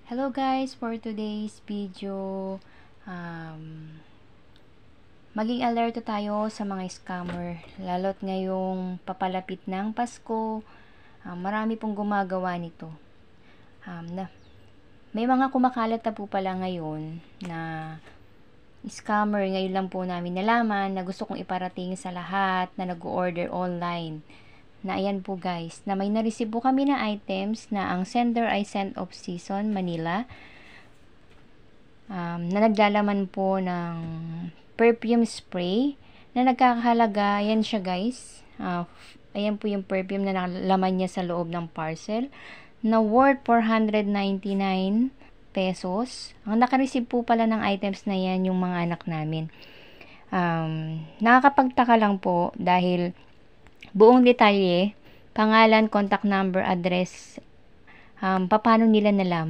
Hello guys, for today's video, maging alerto tayo sa mga scammer. Lalo't ngayong papalapit ng Pasko, marami pong gumagawa nito. May mga kumakalat na po pala ngayon na scammer. Ngayon lang po namin nalaman na gusto kong iparating sa lahat na nag-order online. Na ayan po guys, na may na-receive po kami na items na ang sender ay Scent of Season, Manila. Na naglalaman po ng perfume spray na nagkakahalaga, yan siya guys. Ayan po yung perfume na nalaman niya sa loob ng parcel na worth 499 pesos. Ang naka-receive po pala ng items na yan yung mga anak namin. Nakakapagtaka lang po dahil buong detalye, pangalan, contact number, address, paano nila nalaman.